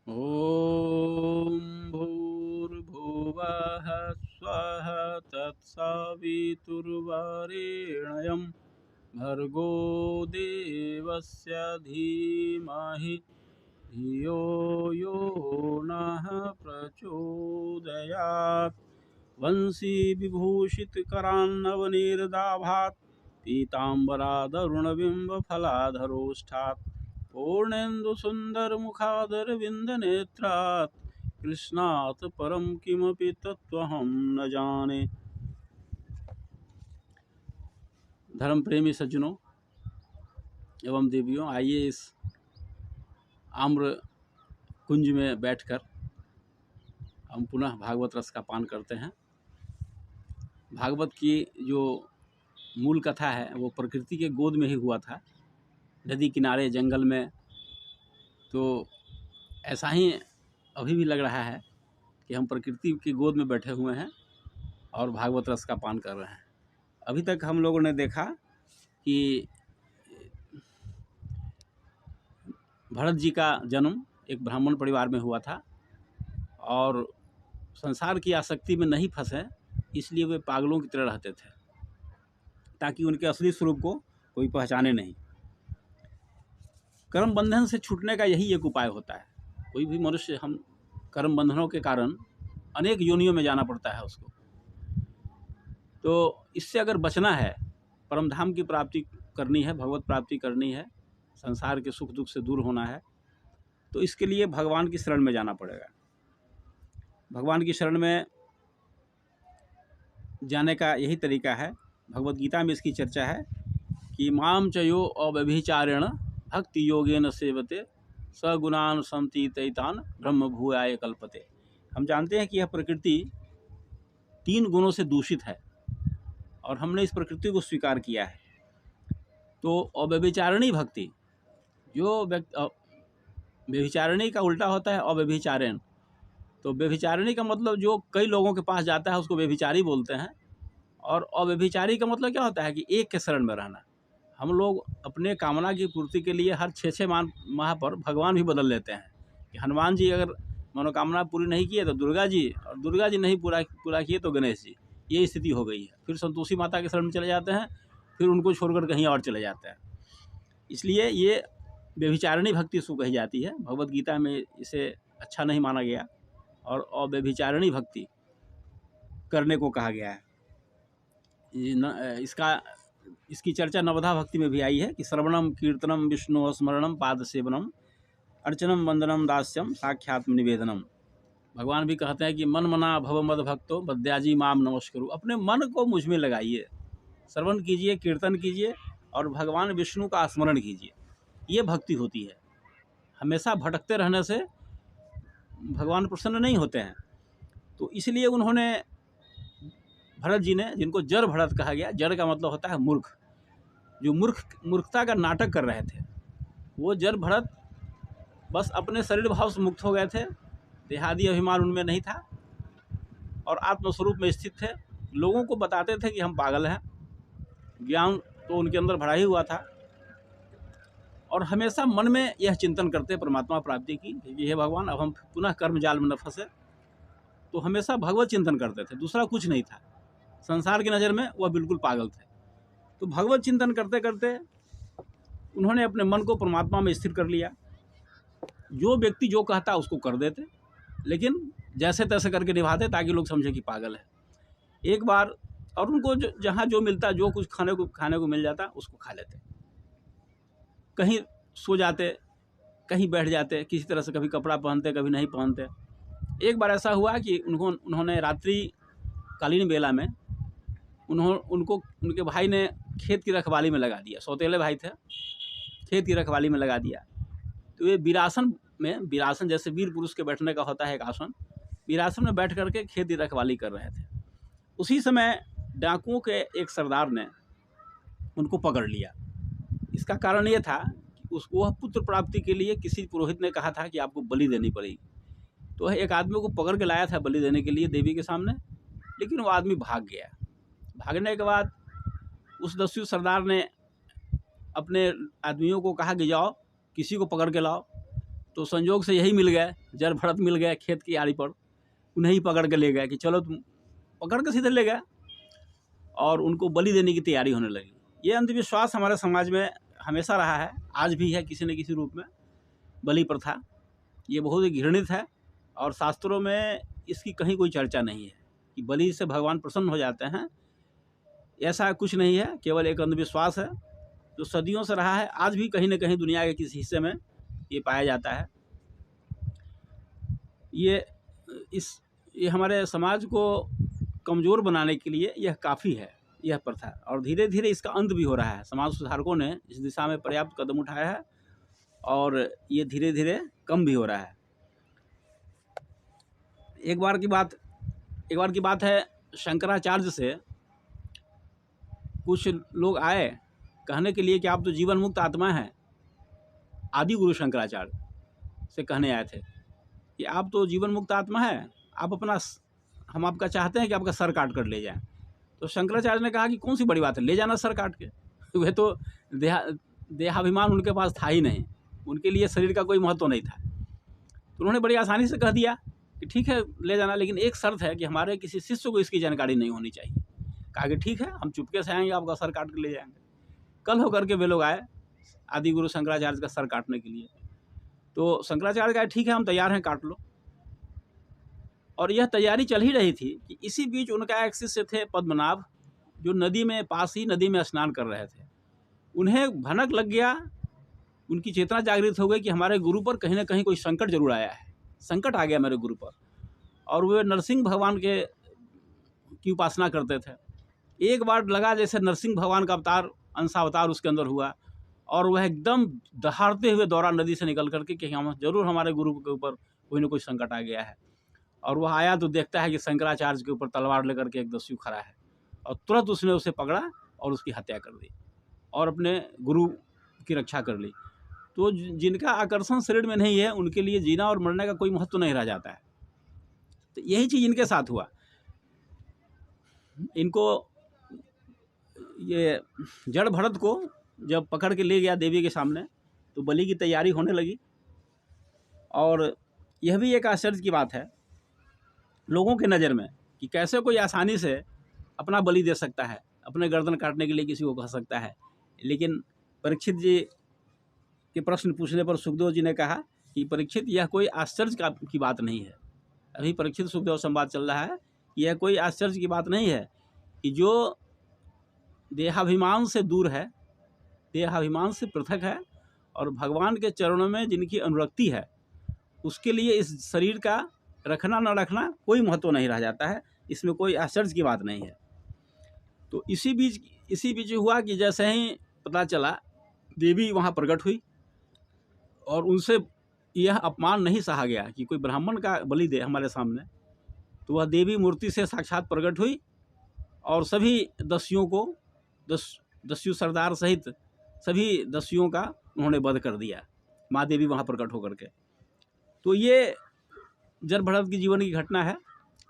ॐ भूर्भुवः स्वः तत्सवितुर्वरेण्यं भर्गो देवस्य धीमहि धियो यो नः प्रचोदयात्। वंशी विभूषितकरान्नवनीरदाभात् पीताम्बरादरुणबिम्बफलाधरोष्ठात् पूर्णेन्दुसुन्दरमुखादरविन्दनेत्रात् कृष्णात् परं किमपि तत्त्वहं न जाने। धर्म प्रेमी सज्जनों एवं देवियों, आइए इस आम्र कुंज में बैठकर हम पुनः भागवत रस का पान करते हैं। भागवत की जो मूल कथा है वो प्रकृति के गोद में ही हुआ था, नदी किनारे जंगल में। तो ऐसा ही अभी भी लग रहा है कि हम प्रकृति की गोद में बैठे हुए हैं और भागवत रस का पान कर रहे हैं। अभी तक हम लोगों ने देखा कि भरत जी का जन्म एक ब्राह्मण परिवार में हुआ था और संसार की आसक्ति में नहीं फंसे, इसलिए वे पागलों की तरह रहते थे ताकि उनके असली स्वरूप को कोई पहचाने नहीं। कर्म बंधन से छूटने का यही एक उपाय होता है। कोई भी मनुष्य, हम कर्म बंधनों के कारण अनेक योनियों में जाना पड़ता है उसको। तो इससे अगर बचना है, परम धाम की प्राप्ति करनी है, भगवत प्राप्ति करनी है, संसार के सुख दुख से दूर होना है, तो इसके लिए भगवान की शरण में जाना पड़ेगा। भगवान की शरण में जाने का यही तरीका है। भगवत गीता में इसकी चर्चा है कि माम चयो अव्यभिचारेण भक्ति योगेन सेवते सगुणान संतीतैतान ब्रह्म भूयाय कल्पते। हम जानते हैं कि यह प्रकृति 3 गुणों से दूषित है और हमने इस प्रकृति को स्वीकार किया है। तो अव्यभिचारिणी भक्ति, जो व्यभिचारिणी का उल्टा होता है अव्यभिचारेण। तो व्यभिचारिणी का मतलब जो कई लोगों के पास जाता है उसको व्यभिचारी बोलते हैं, और अव्यभिचारी का मतलब क्या होता है कि एक के शरण में रहना। हम लोग अपने कामना की पूर्ति के लिए हर 6-6 माह पर भगवान भी बदल लेते हैं कि हनुमान जी अगर मनोकामना पूरी नहीं किए तो दुर्गा जी, और दुर्गा जी नहीं पूरा किए तो गणेश जी। ये स्थिति हो गई है। फिर संतोषी माता के शरण में चले जाते हैं, फिर उनको छोड़कर कहीं और चले जाते हैं। इसलिए ये व्यभिचारिणी भक्ति उसको कही जाती है। भगवत गीता में इसे अच्छा नहीं माना गया और अव्यभिचारिणी भक्ति करने को कहा गया है। इसकी चर्चा नवधा भक्ति में भी आई है कि श्रवणम कीर्तनम विष्णु स्मरणम पाद सेवनम अर्चनम वंदनम दास्यम साक्षात्म निवेदनम। भगवान भी कहते हैं कि मन मना भव मद भक्तो बद्याजी माम नमस्करु। अपने मन को मुझ में लगाइए, श्रवण कीजिए, कीर्तन कीजिए और भगवान विष्णु का स्मरण कीजिए। ये भक्ति होती है। हमेशा भटकते रहने से भगवान प्रसन्न नहीं होते हैं। तो इसलिए उन्होंने, भरत जी ने, जिनको जड़ भरत कहा गया, जड़ का मतलब होता है मूर्ख, जो मूर्खता का नाटक कर रहे थे, वो जड़ भरत बस अपने शरीर भाव से मुक्त हो गए थे। देहादी अभिमान उनमें नहीं था और आत्मस्वरूप में स्थित थे। लोगों को बताते थे कि हम पागल हैं। ज्ञान तो उनके अंदर भरा ही हुआ था और हमेशा मन में यह चिंतन करते परमात्मा प्राप्ति की कि हे भगवान, अब हम पुनः कर्म जाल में न फंसे। तो हमेशा भगवत चिंतन करते थे, दूसरा कुछ नहीं था। संसार की नज़र में वह बिल्कुल पागल थे। तो भगवत चिंतन करते करते उन्होंने अपने मन को परमात्मा में स्थिर कर लिया। जो व्यक्ति जो कहता उसको कर देते, लेकिन जैसे तैसे करके निभाते ताकि लोग समझे कि पागल है। एक बार, और उनको जहाँ जो मिलता, जो कुछ खाने को मिल जाता उसको खा लेते। कहीं सो जाते, कहीं बैठ जाते, किसी तरह से कभी कपड़ा पहनते, कभी नहीं पहनते। एक बार ऐसा हुआ कि उन्होंने रात्रि कालीन बेला में उनको उनके भाई ने खेत की रखवाली में लगा दिया। सौतेले भाई थे, खेत की रखवाली में लगा दिया। तो ये वीरासन जैसे वीर पुरुष के बैठने का होता है एक आसन, वीरासन में बैठ करके खेत की रखवाली कर रहे थे। उसी समय डाकुओं के एक सरदार ने उनको पकड़ लिया। इसका कारण ये था कि वह पुत्र प्राप्ति के लिए किसी पुरोहित ने कहा था कि आपको बलि देनी पड़ेगी। तो वह एक आदमी को पकड़ के लाया था बलि देने के लिए देवी के सामने, लेकिन वो आदमी भाग गया। भागने के बाद उस दस्यु सरदार ने अपने आदमियों को कहा कि जाओ किसी को पकड़ के लाओ। तो संयोग से यही मिल गए, जड़ भरत मिल गए खेत की आड़ी पर, उन्हें ही पकड़ के ले गए कि चलो तुम, पकड़ के सीधे ले गए और उनको बलि देने की तैयारी होने लगी। ये अंधविश्वास हमारे समाज में हमेशा रहा है, आज भी है किसी न किसी रूप में। बलि प्रथा ये बहुत ही घृणित है और शास्त्रों में इसकी कहीं कोई चर्चा नहीं है कि बलि से भगवान प्रसन्न हो जाते हैं। ऐसा कुछ नहीं है, केवल एक अंधविश्वास है जो सदियों से रहा है, आज भी कहीं न कहीं दुनिया के किसी हिस्से में ये पाया जाता है। ये हमारे समाज को कमज़ोर बनाने के लिए यह काफ़ी है, यह प्रथा, और धीरे धीरे इसका अंत भी हो रहा है। समाज सुधारकों ने इस दिशा में पर्याप्त कदम उठाया है और ये धीरे धीरे कम भी हो रहा है। एक बार की बात है, शंकराचार्य से कुछ लोग आए कहने के लिए कि आप तो जीवन मुक्त आत्मा हैं। आदि गुरु शंकराचार्य से कहने आए थे कि आप तो जीवन मुक्त आत्मा है, आप अपना, हम आपका चाहते हैं कि आपका सर काट कर ले जाएं। तो शंकराचार्य ने कहा कि कौन सी बड़ी बात है, ले जाना सर काट के। वह तो देहाभिमान उनके पास था ही नहीं, उनके लिए शरीर का कोई महत्व नहीं था। तो उन्होंने बड़ी आसानी से कह दिया कि ठीक है ले जाना, लेकिन एक शर्त है कि हमारे किसी शिष्य को इसकी जानकारी नहीं होनी चाहिए। कहा कि ठीक है, हम चुपके से आएंगे, आपका सर काट के ले जाएंगे। कल होकर के वे लोग आए आदि गुरु शंकराचार्य का सर काटने के लिए। तो शंकराचार्य कहा ठीक है, हम तैयार हैं, काट लो। और यह तैयारी चल ही रही थी कि इसी बीच उनका एक शिष्य थे पद्मनाभ, जो नदी में स्नान कर रहे थे। उन्हें भनक लग गया, उनकी चेतना जागृत हो गई कि हमारे गुरु पर कहीं ना कहीं कोई संकट जरूर आया है, संकट आ गया मेरे गुरु पर। और वे नरसिंह भगवान की उपासना करते थे। एक बार लगा जैसे नरसिंह भगवान का अवतार, अंशावतार उसके अंदर हुआ, और वह एकदम दहाड़ते हुए दौड़ा नदी से निकल करके कि हम जरूर हमारे गुरु के ऊपर कोई ना कोई संकट आ गया है। और वह आया तो देखता है कि शंकराचार्य के ऊपर तलवार लेकर के एक दस्यु खड़ा है, और तुरंत उसने उसे पकड़ा और उसकी हत्या कर दी और अपने गुरु की रक्षा कर ली। तो जिनका आकर्षण शरीर में नहीं है, उनके लिए जीना और मरने का कोई महत्व नहीं रह जाता है। तो यही चीज़ इनके साथ हुआ। इनको, ये जड़ भरत को जब पकड़ के ले गया देवी के सामने, तो बलि की तैयारी होने लगी। और यह भी एक आश्चर्य की बात है लोगों के नज़र में कि कैसे कोई आसानी से अपना बलि दे सकता है, अपने गर्दन काटने के लिए किसी को कह सकता है। लेकिन परीक्षित जी के प्रश्न पूछने पर सुखदेव जी ने कहा कि परीक्षित, यह कोई आश्चर्य की बात नहीं है। अभी परीक्षित सुखदेव संवाद चल रहा है, यह कोई आश्चर्य की बात नहीं है कि जो देहाभिमान से दूर है, देहाभिमान से पृथक है और भगवान के चरणों में जिनकी अनुरक्ति है, उसके लिए इस शरीर का रखना न रखना कोई महत्व नहीं रह जाता है। इसमें कोई आश्चर्य की बात नहीं है। तो इसी बीच हुआ कि जैसे ही पता चला देवी वहाँ प्रकट हुई और उनसे यह अपमान नहीं सहा गया कि कोई ब्राह्मण का बलि दे हमारे सामने, तो वह देवी मूर्ति से साक्षात प्रकट हुई और सभी दस्युओं को, दस्यु सरदार सहित सभी दस्युओं का उन्होंने वध कर दिया, माँ देवी वहाँ प्रकट होकर के। तो ये जड़ भरत की जीवन की घटना है।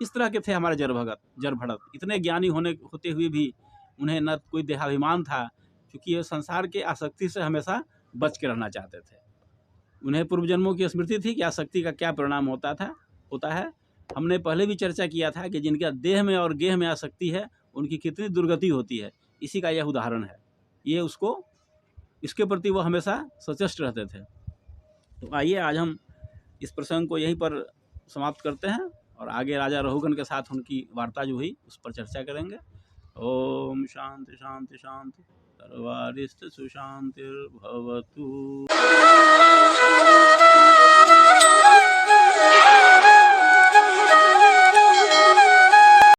इस तरह के थे हमारे जड़ भरत। इतने ज्ञानी होते हुए भी उन्हें न कोई देहाभिमान था, क्योंकि ये संसार के आसक्ति से हमेशा बच के रहना चाहते थे। उन्हें पूर्व जन्मों की स्मृति थी कि आसक्ति का क्या परिणाम होता है। हमने पहले भी चर्चा किया था कि जिनका देह में और गेह में आसक्ति है, उनकी कितनी दुर्गति होती है। इसी का यह उदाहरण है। इसके प्रति वो हमेशा सचेष्ट रहते थे। तो आइए आज हम इस प्रसंग को यहीं पर समाप्त करते हैं और आगे राजा रहुगण के साथ उनकी वार्ता जो हुई उस पर चर्चा करेंगे। ओम शांति शांति शांति, सर्वारिष्ट सुशांतिर्भवतु।